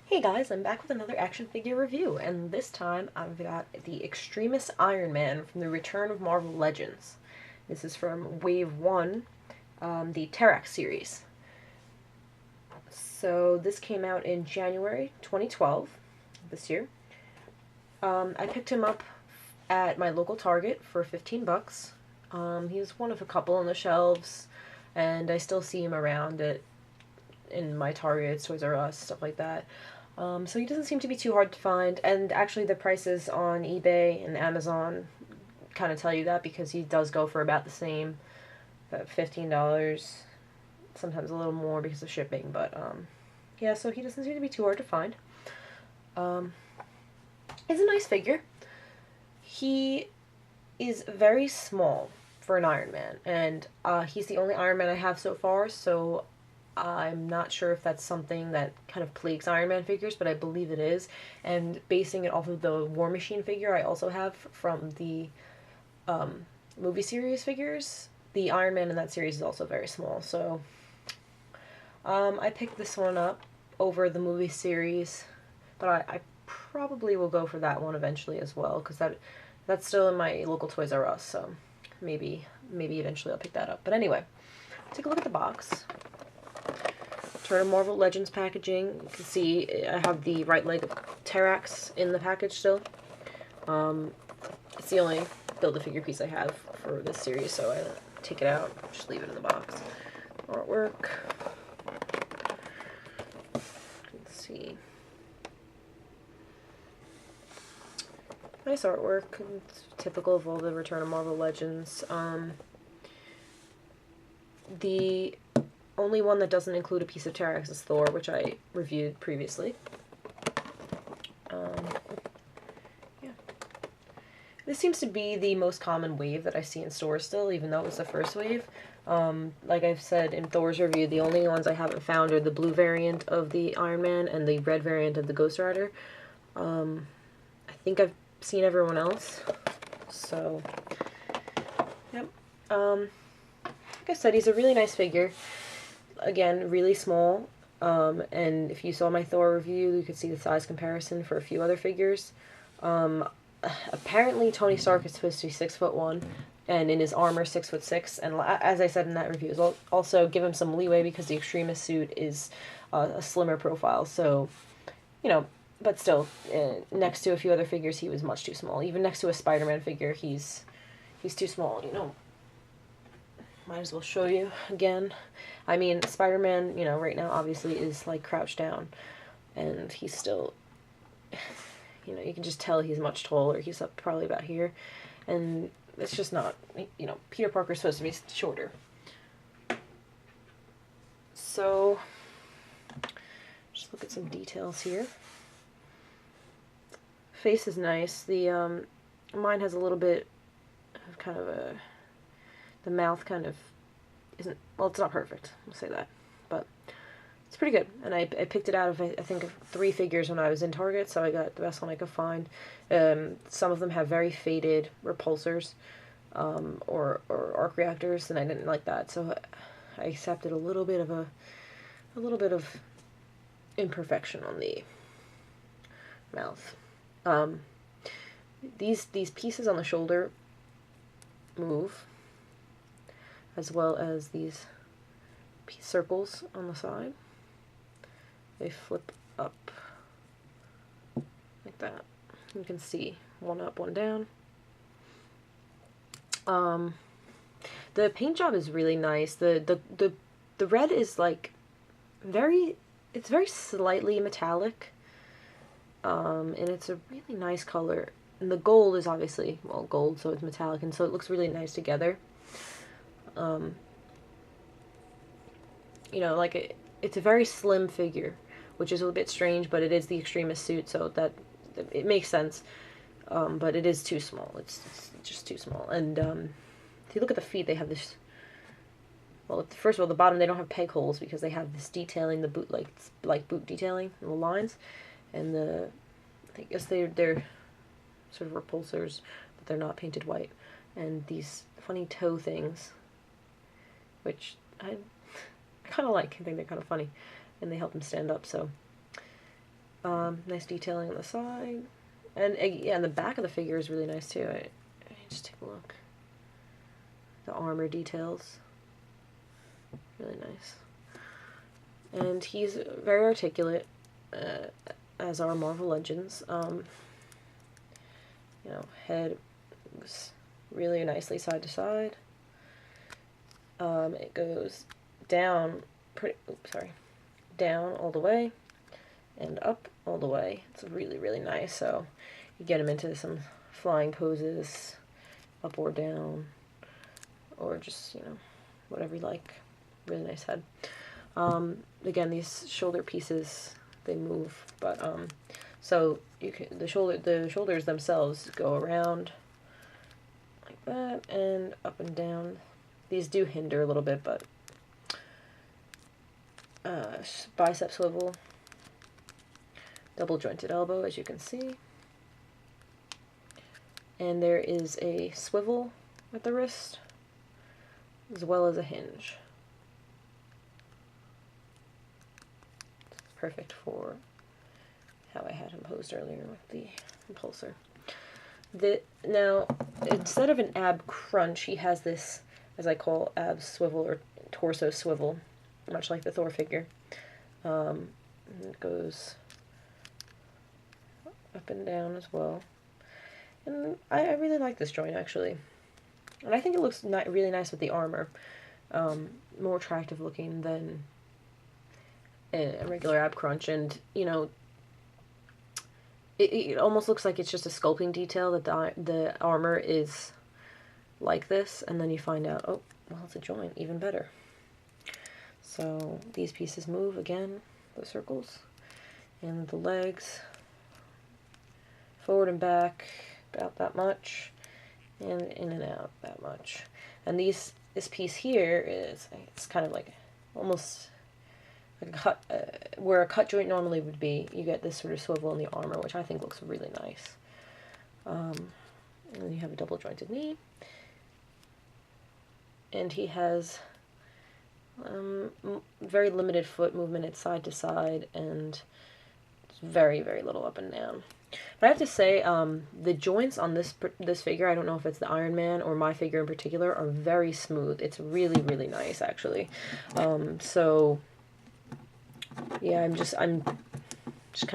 Hey guys, I'm back with another action figure review, and this time I've got the Extremis Iron Man from the Return of Marvel Legends. This is from Wave 1, the Terax series. So this came out in January 2012, this year. I picked him up at my local Target for 15 bucks. He was one of a couple on the shelves, and I still see him around in my Targets, Toys R Us, stuff like that. So he doesn't seem to be too hard to find, and actually the prices on eBay and Amazon kind of tell you that because he does go for about the same, about $15, sometimes a little more because of shipping, but yeah, so he doesn't seem to be too hard to find. He's a nice figure. He is very small for an Iron Man, and he's the only Iron Man I have so far, so I'm not sure if that's something that kind of plagues Iron Man figures, but I believe it is. And basing it off of the War Machine figure I also have from the movie series figures, the Iron Man in that series is also very small. So I picked this one up over the movie series, but I probably will go for that one eventually as well, because that's still in my local Toys R Us, so maybe eventually I'll pick that up. But anyway, take a look at the box. Return of Marvel Legends packaging. You can see I have the right leg of Terax in the package still. It's the only Build-A-Figure piece I have for this series, so I take it out, just leave it in the box. Artwork. Let's see. Nice artwork. It's typical of all the Return of Marvel Legends. The only one that doesn't include a piece of Terax is Thor, which I reviewed previously. Yeah. This seems to be the most common wave that I see in stores still, even though it was the first wave. Like I've said in Thor's review, the only ones I haven't found are the blue variant of the Iron Man and the red variant of the Ghost Rider. I think I've seen everyone else. So, yep. Like I said, he's a really nice figure. Again, really small, and if you saw my Thor review, you could see the size comparison for a few other figures. Apparently Tony Stark is supposed to be 6'1", and in his armor 6'6", and as I said in that review, also give him some leeway because the Extremis suit is a slimmer profile, so, you know, but still, next to a few other figures, he was much too small. Even next to a Spider-Man figure, he's too small, you know. Might as well show you again. I mean, Spider-Man, you know, right now obviously is like crouched down, and he's still, you know, you can just tell he's much taller. He's up probably about here, and it's just not, you know, Peter Parker's supposed to be shorter. So, just look at some details here. Face is nice. The mine has a little bit of kind of a, the mouth kind of isn't, well, it's not perfect, I'll say that, but it's pretty good, and I picked it out of, I think, of 3 figures when I was in Target, so I got the best one I could find. Some of them have very faded repulsors, or arc reactors, and I didn't like that, so I accepted a little bit of imperfection on the mouth. These pieces on the shoulder move, as well as these circles on the side. They flip up like that. You can see one up, one down. The paint job is really nice. The red is like it's very slightly metallic, and it's a really nice color. And the gold is obviously, well, gold, so it's metallic, and so it looks really nice together. You know, like it's a very slim figure, which is a bit strange, but it is the Extremis suit, so that it makes sense. But it is too small. It's just too small. And if you look at the feet, they have this. Well, first of all, the bottom they don't have peg holes because they have this detailing, the boot like boot detailing, the lines, and I guess they're sort of repulsors, but they're not painted white. And these funny toe things, which I kind of like. I think they're kind of funny, and they help him stand up, so Nice detailing on the side. And yeah, and the back of the figure is really nice too. Just take a look. The armor details. Really nice. And he's very articulate, as are Marvel Legends. You know, head goes really nicely side to side. It goes down down all the way and up all the way. It's really, really nice. So you get him into some flying poses, up or down, or just, you know, whatever you like. Really nice head. Again, these shoulder pieces, they move, but so you can the shoulders themselves go around like that and up and down. These do hinder a little bit, but bicep swivel, double jointed elbow, as you can see, and there is a swivel at the wrist as well as a hinge. Perfect for how I had him posed earlier with the impulsor. Now, instead of an ab crunch, he has this, as I call, ab swivel or torso swivel, much like the Thor figure. It goes up and down as well. And I really like this joint, actually. And I think it looks really nice with the armor. More attractive looking than a regular ab crunch, and you know, it almost looks like it's just a sculpting detail that the armor is like this, and then you find out, oh, well, it's a joint, even better. So these pieces move again, the circles, and the legs forward and back about that much, and in and out that much. And this piece here it's kind of like almost like a cut, where a cut joint normally would be. You get this sort of swivel in the armor, which I think looks really nice. And then you have a double jointed knee. And he has very limited foot movement. It's side to side, and very, very little up and down. But I have to say, the joints on this figure, I don't know if it's the Iron Man or my figure in particular, are very smooth. It's really, really nice, actually. So yeah, I'm just kind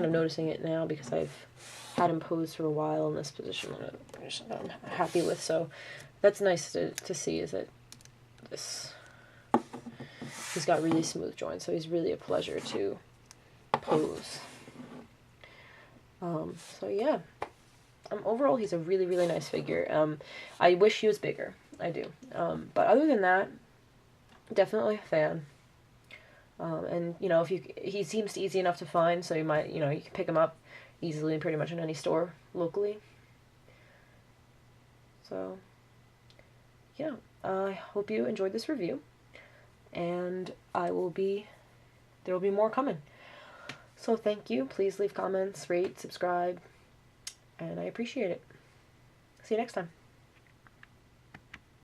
of noticing it now because I've had him posed for a while in this position that I'm happy with. So that's nice to see, is that he's got really smooth joints, so he's really a pleasure to pose. So yeah, overall he's a really, really nice figure. I wish he was bigger, I do. But other than that, definitely a fan. And you know, he seems easy enough to find, so you can pick him up easily pretty much in any store locally. So yeah, I hope you enjoyed this review, and there will be more coming. So thank you. Please leave comments, rate, subscribe, and I appreciate it. See you next time.